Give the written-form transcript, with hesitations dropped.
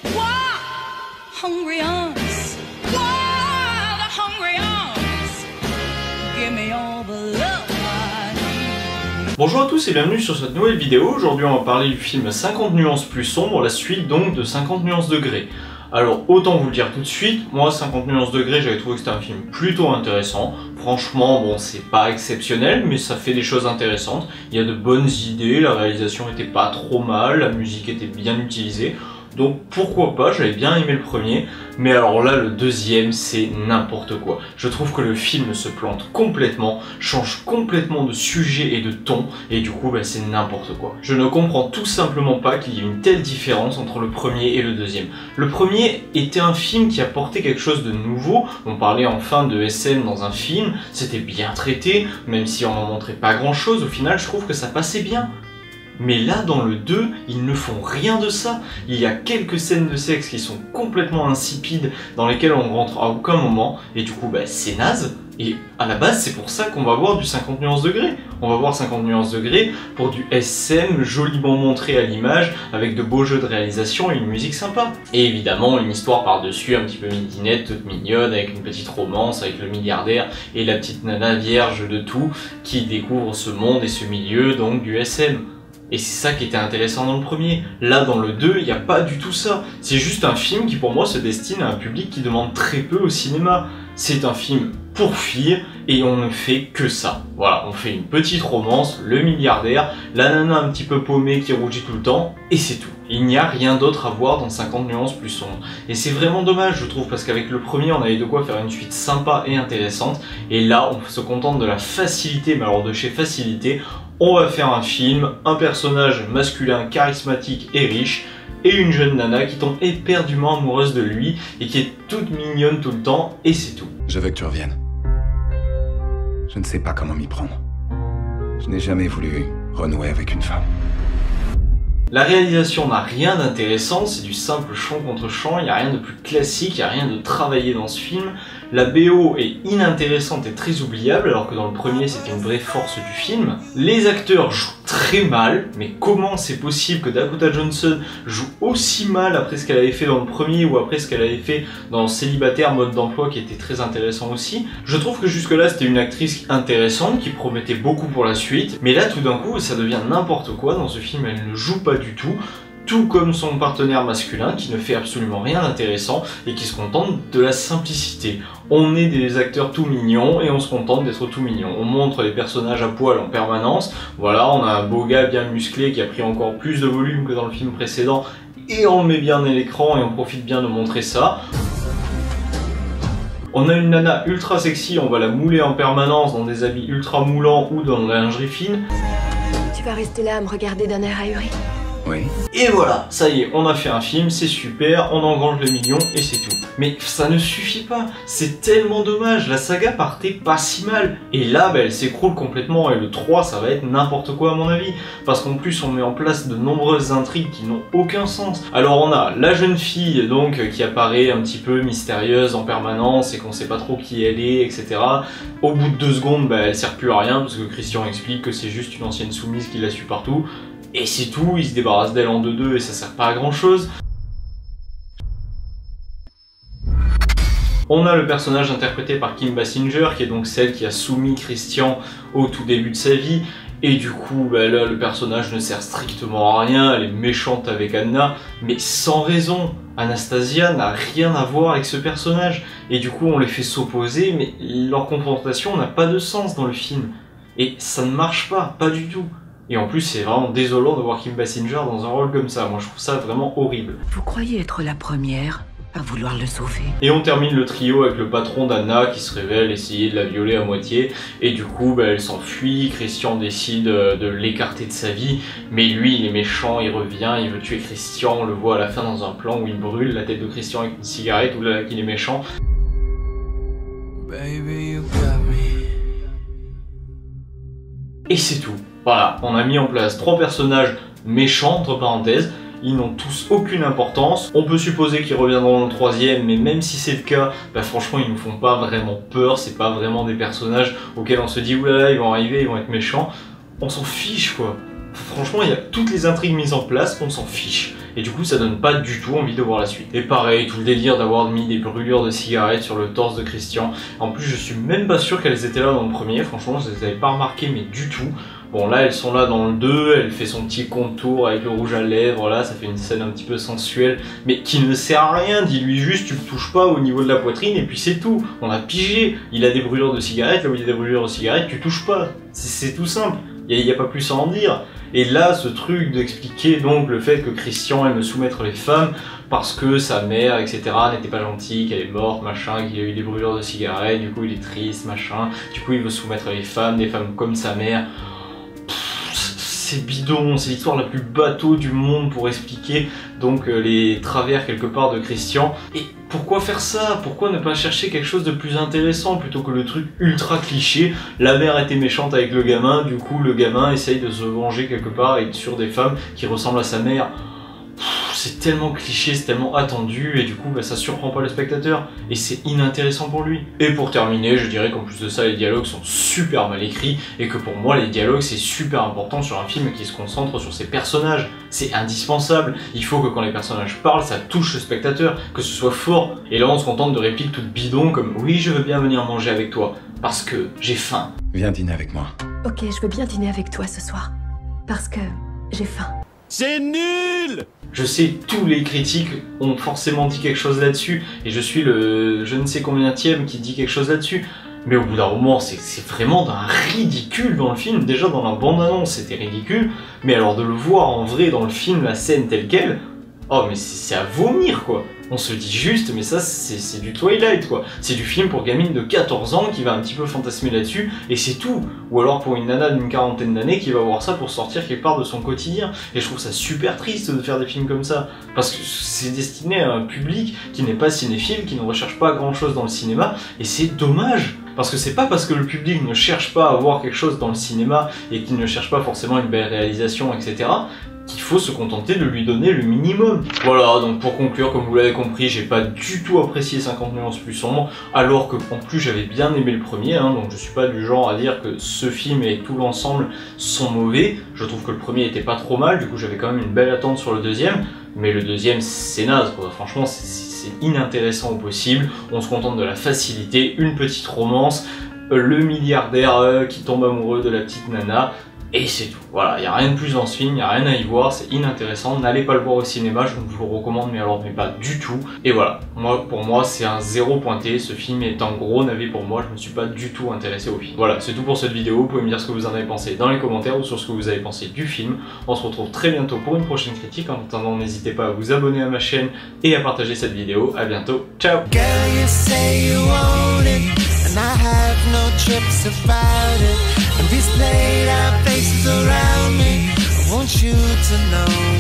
Hungry arms, wild, hungry arms. Give me all the love I need. Bonjour à tous et bienvenue sur cette nouvelle vidéo. Aujourd'hui on va parler du film 50 nuances plus sombres, la suite donc de 50 nuances de Grey. Alors autant vous le dire tout de suite, moi 50 nuances de Grey j'avais trouvé que c'était un film plutôt intéressant. Franchement bon c'est pas exceptionnel mais ça fait des choses intéressantes. Il y a de bonnes idées, la réalisation était pas trop mal, la musique était bien utilisée. Donc pourquoi pas, j'avais bien aimé le premier, mais alors là le deuxième c'est n'importe quoi. Je trouve que le film se plante complètement, change complètement de sujet et de ton, et du coup c'est n'importe quoi. Je ne comprends tout simplement pas qu'il y ait une telle différence entre le premier et le deuxième. Le premier était un film qui apportait quelque chose de nouveau, on parlait enfin de SM dans un film, c'était bien traité, même si on n'en montrait pas grand chose, au final je trouve que ça passait bien. Mais là, dans le 2, ils ne font rien de ça. Il y a quelques scènes de sexe qui sont complètement insipides, dans lesquelles on rentre à aucun moment, et du coup, c'est naze. Et à la base, c'est pour ça qu'on va voir du 50 nuances de Grey. On va voir 50 nuances de Grey pour du SM joliment montré à l'image, avec de beaux jeux de réalisation et une musique sympa. Et évidemment, une histoire par-dessus, un petit peu midinette, toute mignonne, avec une petite romance, avec le milliardaire et la petite nana vierge de tout, qui découvre ce monde et ce milieu, donc du SM. Et c'est ça qui était intéressant dans le premier. Là, dans le 2, il n'y a pas du tout ça. C'est juste un film qui, pour moi, se destine à un public qui demande très peu au cinéma. C'est un film pour filles, et on ne fait que ça. Voilà, on fait une petite romance, le milliardaire, la nana un petit peu paumée qui rougit tout le temps, et c'est tout. Il n'y a rien d'autre à voir dans 50 nuances plus sombres. Et c'est vraiment dommage, je trouve, parce qu'avec le premier, on avait de quoi faire une suite sympa et intéressante, et là, on se contente de la facilité, mais alors de chez facilité, on va faire un film, un personnage masculin charismatique et riche, et une jeune nana qui tombe éperdument amoureuse de lui, et qui est toute mignonne tout le temps, et c'est tout. Je veux que tu reviennes. Je ne sais pas comment m'y prendre. Je n'ai jamais voulu renouer avec une femme. La réalisation n'a rien d'intéressant, c'est du simple chant contre chant, il n'y a rien de plus classique, il n'y a rien de travaillé dans ce film. La BO est inintéressante et très oubliable, alors que dans le premier c'était une vraie force du film. Les acteurs jouent très mal, mais comment c'est possible que Dakota Johnson joue aussi mal après ce qu'elle avait fait dans le premier ou après ce qu'elle avait fait dans Célibataire mode d'emploi qui était très intéressant aussi. Je trouve que jusque là c'était une actrice intéressante qui promettait beaucoup pour la suite, mais là tout d'un coup ça devient n'importe quoi. Dans ce film elle ne joue pas du tout comme son partenaire masculin qui ne fait absolument rien d'intéressant et qui se contente de la simplicité. On est des acteurs tout mignons et on se contente d'être tout mignons. On montre les personnages à poil en permanence. Voilà, on a un beau gars bien musclé qui a pris encore plus de volume que dans le film précédent et on le met bien à l'écran et on profite bien de montrer ça. On a une nana ultra sexy, on va la mouler en permanence dans des habits ultra moulants ou dans de la lingerie fine. Tu vas rester là à me regarder d'un air ahuri? Oui. Et voilà, ça y est, on a fait un film, c'est super, on engrange le million et c'est tout. Mais ça ne suffit pas, c'est tellement dommage, la saga partait pas si mal. Et là, elle s'écroule complètement et le 3, ça va être n'importe quoi à mon avis. Parce qu'en plus, on met en place de nombreuses intrigues qui n'ont aucun sens. Alors on a la jeune fille, donc, qui apparaît un petit peu mystérieuse en permanence et qu'on sait pas trop qui elle est, etc. Au bout de 2 secondes, elle sert plus à rien parce que Christian explique que c'est juste une ancienne soumise qui la suit partout. Et c'est tout, il se débarrasse d'elle en 2-2 et ça sert pas à grand chose. On a le personnage interprété par Kim Basinger, qui est donc celle qui a soumis Christian au tout début de sa vie. Et du coup, là, le personnage ne sert strictement à rien, elle est méchante avec Anna, mais sans raison. Anastasia n'a rien à voir avec ce personnage. Et du coup, on les fait s'opposer, mais leur confrontation n'a pas de sens dans le film. Et ça ne marche pas du tout. Et en plus, c'est vraiment désolant de voir Kim Basinger dans un rôle comme ça. Moi, je trouve ça vraiment horrible. Vous croyez être la première à vouloir le sauver? Et on termine le trio avec le patron d'Anna qui se révèle essayer de la violer à moitié. Et du coup, elle s'enfuit. Christian décide de l'écarter de sa vie. Mais lui, il est méchant, il revient, il veut tuer Christian. On le voit à la fin dans un plan où il brûle la tête de Christian avec une cigarette. Ou là, qu'il est méchant. Baby, you got me. Et c'est tout. Voilà, on a mis en place 3 personnages méchants, entre parenthèses. Ils n'ont tous aucune importance. On peut supposer qu'ils reviendront dans le 3e, mais même si c'est le cas, franchement, ils nous font pas vraiment peur. C'est pas vraiment des personnages auxquels on se dit oulala, ils vont arriver, ils vont être méchants. On s'en fiche, quoi. Franchement, il y a toutes les intrigues mises en place, on s'en fiche. et du coup ça donne pas du tout envie de voir la suite. Et pareil, tout le délire d'avoir mis des brûlures de cigarettes sur le torse de Christian, en plus je suis même pas sûr qu'elles étaient là dans le premier, franchement je les avais pas remarquées mais du tout. Bon là elles sont là dans le 2, elle fait son petit contour avec le rouge à lèvres, là ça fait une scène un petit peu sensuelle, mais qui ne sert à rien, dis-lui juste tu le touches pas au niveau de la poitrine et puis c'est tout, on a pigé, il a des brûlures de cigarettes, là où il y a des brûlures de cigarettes, tu touches pas, c'est tout simple, il n'y a pas plus à en dire. Et là ce truc d'expliquer donc le fait que Christian aime soumettre les femmes parce que sa mère etc n'était pas gentille, qu'elle est morte, machin, qu'il a eu des brûlures de cigarettes, du coup il est triste, machin, du coup il veut soumettre les femmes, des femmes comme sa mère. C'est bidon, c'est l'histoire la plus bateau du monde pour expliquer donc les travers quelque part de Christian. Et pourquoi faire ça? Pourquoi ne pas chercher quelque chose de plus intéressant plutôt que le truc ultra cliché? La mère était méchante avec le gamin, du coup le gamin essaye de se venger quelque part et être sur des femmes qui ressemblent à sa mère. C'est tellement cliché, c'est tellement attendu et du coup bah, ça surprend pas le spectateur et c'est inintéressant pour lui. Et pour terminer, je dirais qu'en plus de ça les dialogues sont super mal écrits et que pour moi les dialogues c'est super important sur un film qui se concentre sur ses personnages. C'est indispensable, il faut que quand les personnages parlent ça touche le spectateur, que ce soit fort. Et là on se contente de répliques toutes bidons comme « oui je veux bien venir manger avec toi parce que j'ai faim ». Viens dîner avec moi. Ok, je veux bien dîner avec toi ce soir. Parce que j'ai faim. C'est nul! Je sais, tous les critiques ont forcément dit quelque chose là-dessus, et je suis le je ne sais combienième qui dit quelque chose là-dessus, mais au bout d'un moment, c'est vraiment d'un ridicule dans le film. Déjà dans la bande-annonce, c'était ridicule, mais alors de le voir en vrai dans le film, la scène telle quelle, oh mais c'est à vomir quoi. On se dit juste, mais ça c'est du Twilight quoi. C'est du film pour gamine de 14 ans qui va un petit peu fantasmer là-dessus, et c'est tout. Ou alors pour une nana d'une quarantaine d'années qui va voir ça pour sortir quelque part de son quotidien. Et je trouve ça super triste de faire des films comme ça. Parce que c'est destiné à un public qui n'est pas cinéphile, qui ne recherche pas grand chose dans le cinéma, et c'est dommage. Parce que c'est pas parce que le public ne cherche pas à voir quelque chose dans le cinéma, et qu'il ne cherche pas forcément une belle réalisation, etc., qu'il faut se contenter de lui donner le minimum. Voilà, donc pour conclure, comme vous l'avez compris, j'ai pas du tout apprécié 50 nuances plus sombres, alors que en plus j'avais bien aimé le premier, hein, donc je suis pas du genre à dire que ce film et tout l'ensemble sont mauvais. Je trouve que le premier était pas trop mal, du coup j'avais quand même une belle attente sur le deuxième, mais le deuxième c'est naze quoi, franchement c'est inintéressant au possible, on se contente de la facilité, une petite romance, le milliardaire qui tombe amoureux de la petite nana, et c'est tout. Voilà, il n'y a rien de plus dans ce film, il n'y a rien à y voir, c'est inintéressant, n'allez pas le voir au cinéma, je vous le recommande, mais alors mais pas du tout. Et voilà, pour moi c'est un 0 pointé, ce film est un gros navet pour moi, je me suis pas du tout intéressé au film. Voilà, c'est tout pour cette vidéo, vous pouvez me dire ce que vous en avez pensé dans les commentaires ou sur ce que vous avez pensé du film. On se retrouve très bientôt pour une prochaine critique, en attendant n'hésitez pas à vous abonner à ma chaîne et à partager cette vidéo. À bientôt, ciao. And I have no trips about it. And these laid out faces around me, I want you to know